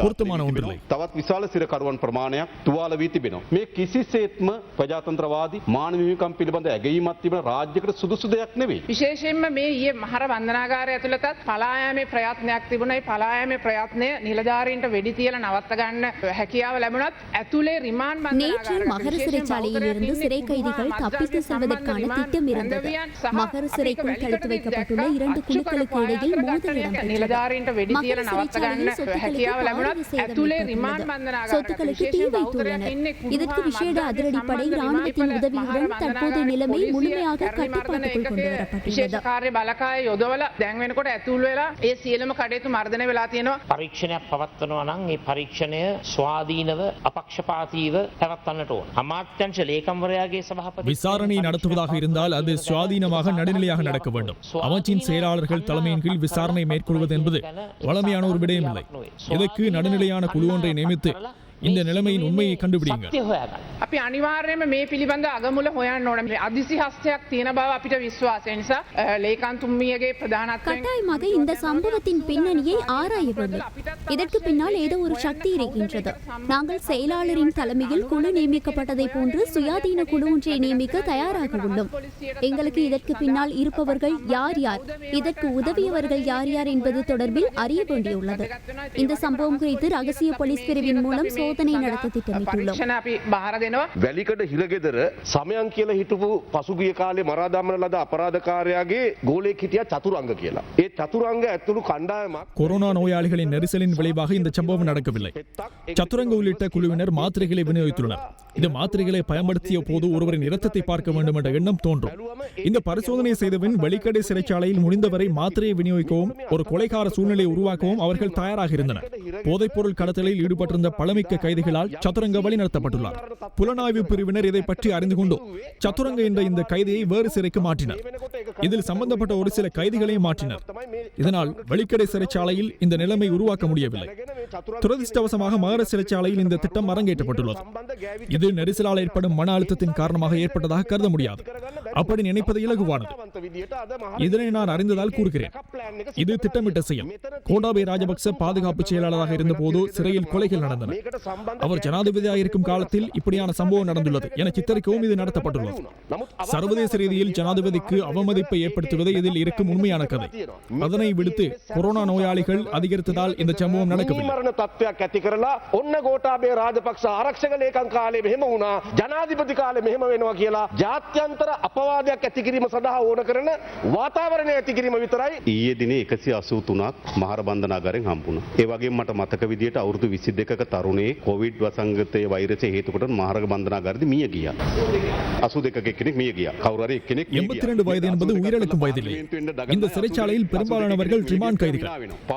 S4: பொருத்தமான ஒன்றில்லை.
S12: තවත් විශාල සිරකරුවන් ප්‍රමාණයක් තුවාල වී තිබෙනවා. මේ කිසිසේත්ම ප්‍රජාතන්ත්‍රවාදී මානව හිමිකම් පිළිබඳ ඇගීමක් රාජ්‍යකට සුදුසු දෙයක් නෙවෙයි.
S13: විශේෂයෙන්ම මේ ඊයේ මහර වන්දනාගාරය ඇතුළතත් පලායමේ ප්‍රයත්නයක් තිබුණයි. පලායමේ ප්‍රයත්නය නිලධාරීන්ට වෙඩි තියලා නවත්ත ගන්න හැකියාව ලැබුණත් ඇතුලේ රිමාන්ඩ්
S3: நேற்று மகர சிறைச்சாலையில் இருந்து சிறை கைதிகள் தப்பித்து செல்வதற்கான திட்டம் இருந்தது. மகர சிறைக்குள் தடுத்து வைக்கப்பட்டுள்ள 2 குழுக்களுக்கு இடையில் மோதல் இடம்பெற்றது. மகர சிறைச்சாலையில் சொத்துக்களுக்கு தீ வைத்துள்ளனர். இதற்கு விசேட அதிரடிப்படை ராணுவத்தின் உதவியுடன் தற்போது நிலைமை முழுமையாக கட்டுப்பாட்டுக்குள் கொண்டு வரப்பட்டுள்ளது.
S13: කාර්ය බලකාය යොදවලා දැන් වෙනකොට ඇතුල් වෙලා ඒ සියලුම කටයුතු මර්ධනය වෙලා තියෙනවා.
S14: පරීක්ෂණයක් පවත්වනවා නම් ඒ පරීක්ෂණය ස්වාධීනව අපක්ෂපාතීව පවත්වන්නට ඕන. අමාත්‍යංශ ලේකම්වරයාගේ සභාපති
S4: விசாரணை நடத்துவதாக இருந்தால் அது சுவாதீனமாக நடுநிலையாக நடக்க வேண்டும். அமைச்சின் செயலாளர்கள் தலைமையின் கீழ் விசாரணை மேற்கொள்வது என்பது வளமையான ஒரு விடயம் இல்லை. இதற்கு நடுநிலையான குழு ஒன்றை நியமித்து இந்த நிலைமையின் உண்மையை கண்டுபிடிங்கள்.
S13: අපි අනිවාර්යයෙන්ම මේ පිළිබඳ අගමුල හොයන්න ඕන. අදිසි හස්තයක් තියෙන බව අපිට විශ්වාසය නිසා ලේකම්තුමියගේ ප්‍රධානත්වයෙන්
S3: கட்டாயமாக இந்த சம்பவத்தின் பின்னணியை ஆராய வேண்டும். இதற்கு பின்னால் ஏதோ ஒரு சக்தி இருக்கின்றது. நாங்கள் செயலாளரின் தலைமையில் குழு நியமிக்கப்பட்டதை போன்று சுயாதீன குழு ஒன்றை நியமிக்க தயாராக உள்ளோம். எங்களுக்கு இதற்கு பின்னால் இருப்பவர்கள் யார் யார், இதற்கு உதவியவர்கள் யார் யார் என்பது தொடர்பில் அறிய வேண்டியுள்ளது. இந்த சம்பவம் குறித்து ரகசிய போலீஸ் பிரிவின் மூலம் சோதனை நடத்த திட்டமிட்டுள்ளோம்.
S12: වැලිකඩ හිරගෙදර සමයන් කියලා හිටපු පසුගිය කාලේ මරා දමන ලද අපරාධකාරයාගේ ගෝලයෙක් හිටියා චතුරංග කියලා. ඒ චතුරංග ඇතුළු කණ්ඩායමක්
S4: கொரோனா நோயாளிகளின் நெரிசலின் விளைவாக இந்த சம்பவம் நடக்கவில்லை. சதுரங்க உள்ளிட்ட குழுவினர் மாத்திரைகளை விநியோகித்துள்ளனர். இந்த மாத்திரைகளை பயன்படுத்திய போது ஒருவரின் இரத்தத்தை பார்க்க வேண்டும் என்ற எண்ணம் தோன்றும். இந்த பரிசோதனை செய்தபின் வெளிக்கடை சிறைச்சாலையில் முடிந்தவரை மாத்திரையை விநியோகிக்கவும் ஒரு கொலைகார சூழ்நிலையை உருவாக்கவும் அவர்கள் தயாராக இருந்தனர். போதைப்பொருள் கடத்தலில் ஈடுபட்டிருந்த பழமிக்க கைதிகளால் சதுரங்க வழி நடத்தப்பட்டுள்ளார். புலனாய்வு பிரிவினர் இதை பற்றி அறிந்து கொண்டு சதுரங்க என்ற இந்த கைதியை வேறு சிறைக்கு மாற்றினர். இதில் சம்பந்தப்பட்ட ஒரு சில கைதிகளையும் மாற்றினர். இதனால் வெளிக்கடை சிறைச்சாலையில் இந்த நிலைமை உருவாக்க முடியவில்லை. துரதிருஷ்டவசமாக மகர சிறைச்சாலையில் இந்த திட்டம் அரங்கேற்றப்பட்டுள்ளது. இது நெரிசலால் ஏற்படும் மன அழுத்தத்தின் காரணமாக ஏற்பட்டதாக கருத முடியாது. அப்படி நினைப்பது இலகுவானது. இதனை நான் அறிந்ததால் கூறுகிறேன். இது திட்டமிட்ட செயல். கோட்டாபய ராஜபக்ச பாதுகாப்பு செயலாளராக இருந்தபோது சிறையில் கொலைகள் நடந்தன. அவர் ஜனாதிபதியாக இருக்கும் காலத்தில் இப்படியான சம்பவம் நடந்துள்ளது என சித்தரிக்கவும் இது நடத்தப்பட்டுள்ளது. சர்வதேச ரீதியில் ஜனாதிபதிக்கு அவமதிப்பை ஏற்படுத்துவது இதில் இருக்கும் உண்மையான கதை. அதனை விடுத்து கொரோனா நோயாளிகள் அதிகரித்ததால் இந்த சம்பவம் நடக்கவில்லை.
S12: ඔන්න ගෝඨාභය රාජපක්ෂ ආරක්ෂක ලේකම් කාලේ මෙහෙම වුණා, ජනාධිපති කාලේ මෙහෙම වෙනවා කියලා ජාත්‍යන්තර අපවාදයක් ඇති කිරීම සඳහා ඕන කරන වාතාවරණය ඇති කිරීම විතරයි. ඊයේ දිනේ 183ක් මහර බන්ධනාගාරයෙන් හම්බුණා. ඒ වගේම මට මතක විදියට අවුරුදු 22ක තරුණේ කොවිඩ් වසංගතයේ වෛරසය හේතු කොට මහර බන්ධනාගාරෙදි මිය ගියා. 82ක කෙනෙක් මිය ගියා. කවුරු හරි එක්කෙනෙක්
S4: 82 வயது என்பது உயிரிழக்கும் வயதில்லை. இந்த சிறைச்சாலையில் பெரும்பாலானவர்கள் ரிமாண்ட் கைதிகள்.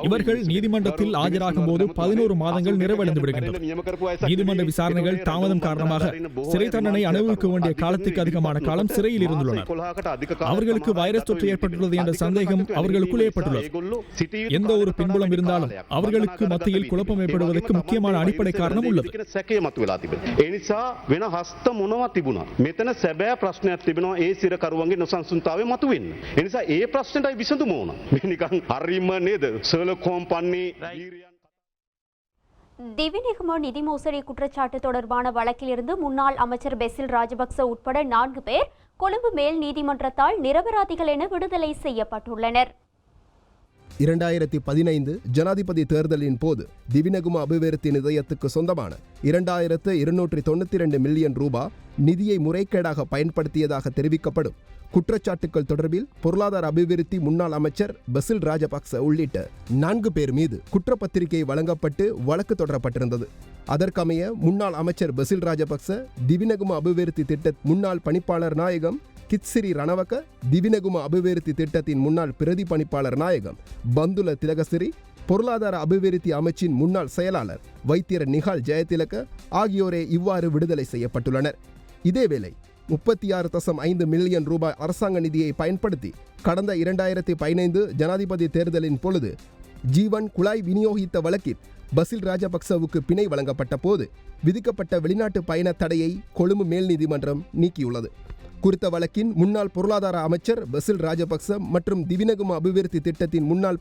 S4: இவர்கள் நீதிமன்றத்தில் ஆஜராகும் போது 11 மாதங்கள் நிறைவடைந்து விடுகின்றன. நீதிமன்ற விசாரணைகள் தாமதம் காரணமாக சிறை தண்டனை அனுபவிக்க வேண்டிய காலத்துக்கு அதிகமான காலம் சிறையில் இருந்துள்ளனர். அவர்களுக்கு வைரஸ் தொற்று ஏற்பட்டுள்ளது என்ற சந்தேகம் அவர்களுக்குள் ஏற்பட்டுள்ளது. எந்த ஒரு பின்புலம் இருந்தாலும் அவர்களுக்கு மத்தியில் குழப்பம் ஏற்படுவதற்கு முக்கியமான அடிப்படை காரணம் உள்ளது.
S12: වෙන හස්ත මොනවත් තිබුණා. මෙතන සැබෑ ප්‍රශ්නයක් තිබෙනවා ඒ සිරකරුවන්ගේ නොසන්සුන්තාවය මතුවෙන්න. ඒ නිසා ඒ ප්‍රශ්නටයි විසඳුම ඕන. මේ නිකන් හරිම නේද? ෂර්ලොක් හෝම්ස් පන්නේ
S3: திவிநிகம நிதி மோசடி குற்றச்சாட்டு தொடர்பான வழக்கிலிருந்து முன்னாள் அமைச்சர் பெசில் ராஜபக்ச உட்பட 4 பேர் கொழும்பு மேல் நீதிமன்றத்தால் நிரபராதிகள் என விடுதலை செய்யப்பட்டுள்ளனர்.
S6: 2015 ஜனாதிபதி தேர்தலின் போது திவினகும அபிவிருத்தி நிதியத்துக்கு சொந்தமான 2292 மில்லியன் ரூபாய் நிதியை முறைகேடாக பயன்படுத்தியதாக தெரிவிக்கப்படும் குற்றச்சாட்டுக்கள் தொடர்பில் பொருளாதார அபிவிருத்தி முன்னாள் அமைச்சர் பசில் ராஜபக்ச உள்ளிட்ட 4 பேர் மீது குற்றப்பத்திரிகை வழங்கப்பட்டு வழக்கு தொடரப்பட்டிருந்தது. அதற்கமைய முன்னாள் அமைச்சர் பசில் ராஜபக்ச திவினகும அபிவிருத்தி திட்ட முன்னாள் பணிப்பாளர் நாயகம் கித்சிரி ரணவக்க, திவினகும அபிவிருத்தி திட்டத்தின் முன்னாள் பிரதி பணிப்பாளர் நாயகம் பந்துல திலகசிரி, பொருளாதார அபிவிருத்தி அமைச்சின் முன்னாள் செயலாளர் வைத்தியர் நிகால் ஜெயதிலக ஆகியோரே இவ்வாறு விடுதலை செய்யப்பட்டுள்ளனர். இதேவேளை 36.5 மில்லியன் ரூபாய் அரசாங்க நிதியை பயன்படுத்தி கடந்த 2015 ஜனாதிபதி தேர்தலின் பொழுது ஜீவன் குழாய் விநியோகித்த வழக்கில் பசில் ராஜபக்சவுக்கு பிணை வழங்கப்பட்ட போது விதிக்கப்பட்ட வெளிநாட்டு பயண தடையை கொழும்பு மேல் நீதிமன்றம் நீக்கியுள்ளது. குறித்த வழக்கின் முன்னாள் பொருளாதார அமைச்சர் பசில் ராஜபக்ச மற்றும் திவினகும அபிவிருத்தி திட்டத்தின் முன்னாள்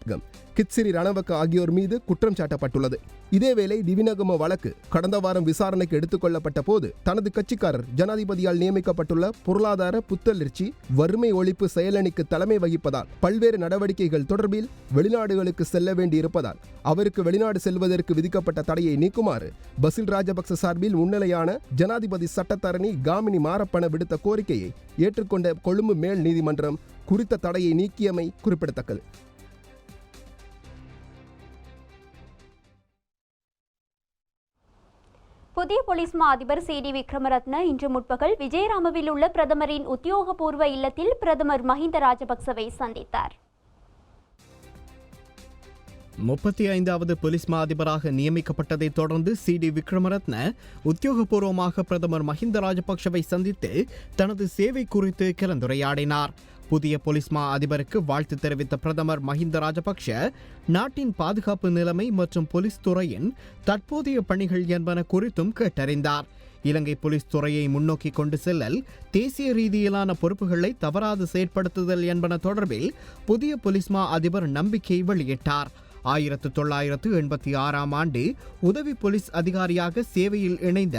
S6: கித்சிரி ரணவக்க ஆகியோர் மீது குற்றம் சாட்டப்பட்டுள்ளது. இதேவேளை திவினகும வழக்கு கடந்த வாரம் விசாரணைக்கு எடுத்துக் கொள்ளப்பட்ட போது தனது கட்சிக்காரர் ஜனாதிபதியால் நியமிக்கப்பட்டுள்ள பொருளாதார புத்தெழுச்சி வறுமை ஒழிப்பு செயலணிக்கு தலைமை வகிப்பதால் பல்வேறு நடவடிக்கைகள் தொடர்பில் வெளிநாடுகளுக்கு செல்ல வேண்டியிருப்பதால் அவருக்கு வெளிநாடு செல்வதற்கு விதிக்கப்பட்ட தடையை நீக்குமாறு பசில் ராஜபக்ச சார்பில் முன்னிலையான ஜனாதிபதி சட்டத்தரணி காமினி மாரப்பன விடுத்த கோரிக்கையை ஏற்றுக்கொண்ட கொழும்பு மேல் நீதிமன்றம் குறித்த தடையை நீக்கியமை குறிப்பிடத்தக்கது.
S3: புதிய போலீஸ் மா அதிபர் CD விக்ரமரத்ன இன்று முற்பகல் விஜயராமவில் உள்ள பிரதமரின் உத்தியோகபூர்வ இல்லத்தில் பிரதமர் மஹிந்த ராஜபக்சவை சந்தித்தார்.
S15: 35வது போலீஸ் மா அதிபராக நியமிக்கப்பட்டதைத் தொடர்ந்து CD விக்ரமரத்ன உத்தியோகபூர்வமாக பிரதமர் மஹிந்த ராஜபக்சவை சந்தித்து தனது சேவை குறித்து கலந்துரையாடினார். புதிய போலீஸ் மா அதிபருக்கு வாழ்த்து தெரிவித்த பிரதமர் மஹிந்த ராஜபக்ஷ நாட்டின் பாதுகாப்பு நிலைமை மற்றும் போலீஸ் துறையின் தற்போதைய பணிகள் என்பன குறித்தும் கேட்டறிந்தார். இலங்கை போலீஸ் துறையை முன்னோக்கி கொண்டு செல்லல், தேசிய ரீதியிலான பொறுப்புகளை தவறாது செயற்படுத்துதல் என்பன தொடர்பில் புதிய போலீஸ் மா அதிபர் நம்பிக்கை வெளியிட்டார். 1986ஆம் ஆண்டு உதவி போலீஸ் அதிகாரியாக சேவையில் இணைந்த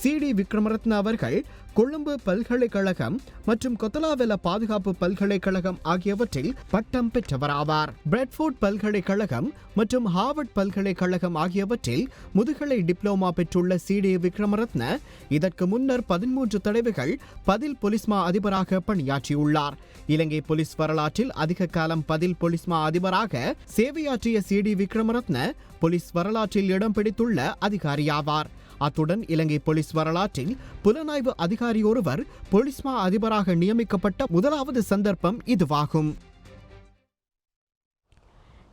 S15: CD விக்ரமரத்ன அவர்கள் கொழும்பு பல்கலைக்கழகம் மற்றும் கொத்தலாவெல பாதுகாப்பு பல்கலைக்கழகம் ஆகியவற்றில் பட்டம் பெற்றவராவார். பிரெட்ஃபோர்ட் பல்கலைக்கழகம் மற்றும் ஹார்வர்ட் பல்கலைக்கழகம் ஆகியவற்றில் முதுகலை டிப்ளோமா பெற்றுள்ள CD விக்ரமரத்ன இதற்கு முன்னர் 13 தடவைகள் பதில் போலீஸ் மா அதிபராக பணியாற்றியுள்ளார். இலங்கை போலீஸ் வரலாற்றில் அதிக காலம் பதில் போலீஸ் மா அதிபராக சேவையாற்றிய CD விக்ரமரத்ன போலீஸ் வரலாற்றில் இடம் பிடித்துள்ள அதிகாரியாவார். அத்துடன் இலங்கை போலீஸ் வரலாற்றில் புலனாய்வு அதிகாரி ஒருவர் போலீஸ் மா அதிபராக நியமிக்கப்பட்ட முதலாவது சந்தர்ப்பம் இதுவாகும்.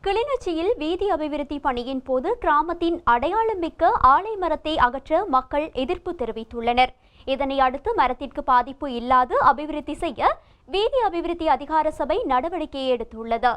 S3: கிளிநொச்சியில் வீதி அபிவிருத்தி பணியின் போது கிராமத்தின் அடையாளமிக்க ஆலை மரத்தை அகற்ற மக்கள் எதிர்ப்பு தெரிவித்துள்ளனர். இதனை அடுத்து மரத்திற்கு பாதிப்பு இல்லாது அபிவிருத்தி செய்ய வீதி அபிவிருத்தி அதிகார சபை நடவடிக்கை எடுத்துள்ளது.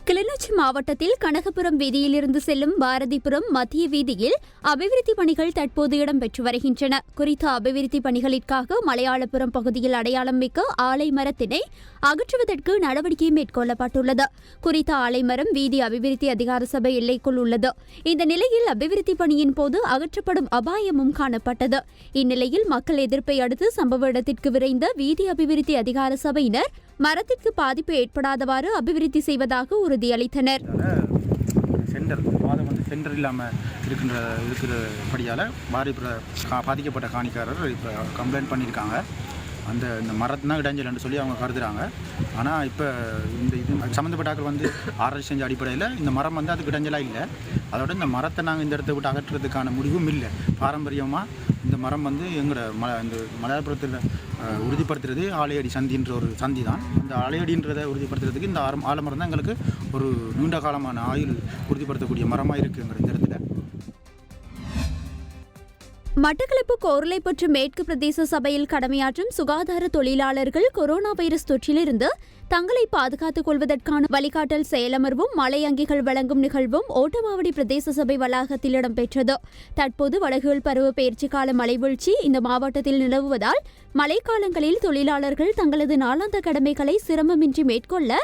S3: கிளிநொச்சி மாவட்டத்தில் கனகபுரம் வீதியிலிருந்து செல்லும் பாரதிபுரம் மத்திய வீதியில் அபிவிருத்தி பணிகள் தற்போது இடம்பெற்று வருகின்றன. குறித்த அபிவிருத்தி பணிகளிற்காக மலையாளபுரம் பகுதியில் அடையாளம் மிக்க ஆலை மரத்தினை அகற்றுவதற்கு நடவடிக்கை மேற்கொள்ளப்பட்டுள்ளது. குறித்த ஆலைமரம் வீதி அபிவிருத்தி அதிகார சபை எல்லைக்குள் உள்ளது. இந்த நிலையில் அபிவிருத்தி பணியின் போது அகற்றப்படும் அபாயமும் காணப்பட்டது. இந்நிலையில் மக்கள் எதிர்ப்பை அடுத்து சம்பவ இடத்திற்கு விரைந்த வீதி அபிவிருத்தி அதிகார சபையினர் மரத்திற்கு பாதிப்பு ஏற்படாதவாறு அபிவிருத்தி செய்வதாக உறுதியளித்தனர்.
S16: சென்டர் இல்லாமல் இருக்கிறபடியால் பாதிக்கப்பட்ட காணிக்காரர் இப்போ கம்ப்ளைண்ட் பண்ணியிருக்காங்க. இந்த மரத்தான் இடைஞ்சல்னு சொல்லி அவங்க கருதுறாங்க. ஆனால் இப்போ இது சம்மந்தப்பட்டாக்கள் ஆராய்ச்சி செஞ்ச அடிப்படையில் இந்த மரம் அதுக்கு இடைஞ்சலாக இல்லை. அதோட இந்த மரத்தை நாங்கள் இந்த இடத்த விட்டு அகற்றுறதுக்கான முடிவும் இல்லை. பாரம்பரியமாக இந்த மரம் எங்களோட இந்த மலையாளபுரத்தில் உறுதிப்படுத்துறது ஆலையடி சந்தின்ற ஒரு சந்தி தான். இந்த ஆலையடின்றதை உறுதிப்படுத்துறதுக்கு இந்த ஆலமரம் தான் எங்களுக்கு ஒரு நீண்ட காலமான ஆயுள் உறுதிப்படுத்தக்கூடிய மரமாக இருக்குங்கிற இந்த இடத்துல.
S3: மட்டக்களப்பு கோர்லைப்பற்று மேற்கு பிரதேச சபையில் கடமையாற்றும் சுகாதார தொழிலாளர்கள் கொரோனா வைரஸ் தொற்றிலிருந்து தங்களை பாதுகாத்துக் கொள்வதற்கான வழிகாட்டல் செயலமர்வும் மலை அங்கிகள் வழங்கும் நிகழ்வும் ஓட்டமாவடி பிரதேச சபை வளாகத்தில் இடம்பெற்றது. தற்போது வடகுகள் பருவ பயிற்சி கால மழைவீழ்ச்சி இந்த மாவட்டத்தில் நிலவுவதால் மழைக்காலங்களில் தொழிலாளர்கள் தங்களது நாளாந்த கடமைகளை சிரமமின்றி மேற்கொள்ள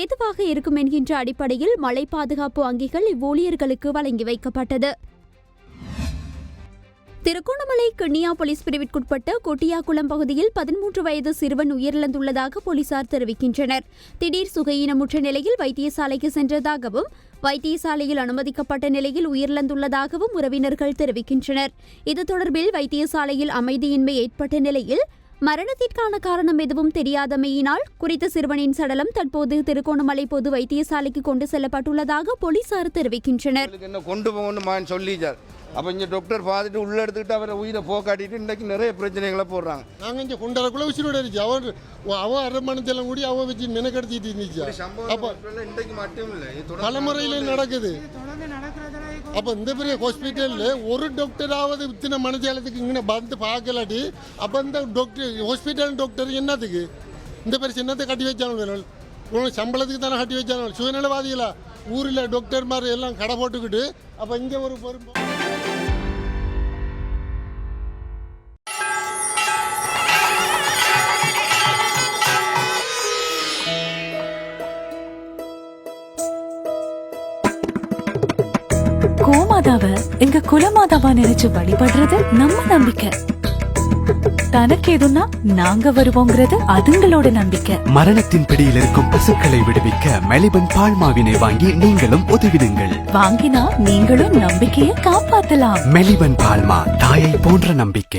S3: ஏதுவாக இருக்கும் என்கின்ற அடிப்படையில் மழை பாதுகாப்பு அங்கிகள் இவ்வூழியர்களுக்கு வழங்கி வைக்கப்பட்டது. திருகோணமலை கிண்ணியா போலீஸ் பிரிவிற்குட்பட்ட கொட்டியாக்குளம் பகுதியில் 13 வயது சிறுவன் உயிரிழந்துள்ளதாக போலீசார் தெரிவிக்கின்றனர். திடீர் சுகையினமுற்ற நிலையில் வைத்தியசாலைக்கு சென்றதாகவும் வைத்தியசாலையில் அனுமதிக்கப்பட்ட நிலையில் உயிரிழந்துள்ளதாகவும் உறவினர்கள் தெரிவிக்கின்றனர். இது தொடர்பில் வைத்தியசாலையில் அமைதியின்மை ஏற்பட்ட நிலையில் மரணத்திற்கான காரணம் எதுவும் தெரியாதமையினால் குறித்த சிறுவனின் சடலம் தற்போது திருகோணமலை பொது வைத்தியசாலைக்கு கொண்டு செல்லப்பட்டுள்ளதாக போலீசார் தெரிவிக்கின்றனர்.
S17: அப்போ இங்கே டாக்டர் பார்த்துட்டு உள்ளே எடுத்துக்கிட்டு அவரை உயிரை போக்காட்டிட்டு இன்றைக்கு நிறைய பிரச்சனைகளை போடுறாங்க. நாங்கள் இங்கே கொண்டாடக்குள்ள உசிரோட இருந்துச்சு. அவன் அரை மணத்தெல்லாம் கூடி அவன் வச்சு நினைக்கடுத்திட்டு இருந்துச்சு. அப்போ இன்றைக்கு மட்டும் இல்லை, தலைமுறையில் நடக்குது. அப்போ இந்த பெரிய ஹாஸ்பிட்டலில் ஒரு டாக்டராவது இத்தனை மனஜாலத்துக்கு இங்கே வந்து பார்க்கலாட்டி அப்போ இந்த டாக்டர் ஹாஸ்பிட்டல் டாக்டர் என்னத்துக்கு இந்த பெரிய சின்னத்தை கட்டி வச்சாங்க? சம்பளத்துக்கு தானே கட்டி வச்சாங்க. சுயநலவாதிகளா ஊரில் டாக்டர் மாதிரி எல்லாம் கடை போட்டுக்கிட்டு அப்போ இங்கே ஒரு பொறுப்பு.
S1: கோமாதாவ எங்க குலமாதாவா நினைச்சு வழிபடுறது நம்ம நம்பிக்கை. தனக்கு எதுனா நாங்க வருவோங்கிறது அதுங்களோட நம்பிக்கை.
S2: மரணத்தின் பிடியில் இருக்கும் பசுக்களை விடுவிக்க மெலிபன் பால்மாவினை வாங்கி நீங்களும் உதவிடுங்கள்.
S1: வாங்கினா நீங்களும் நம்பிக்கையை காப்பாத்தலாம்.
S2: மெலிபன் பால்மா, தாயை போன்ற நம்பிக்கை.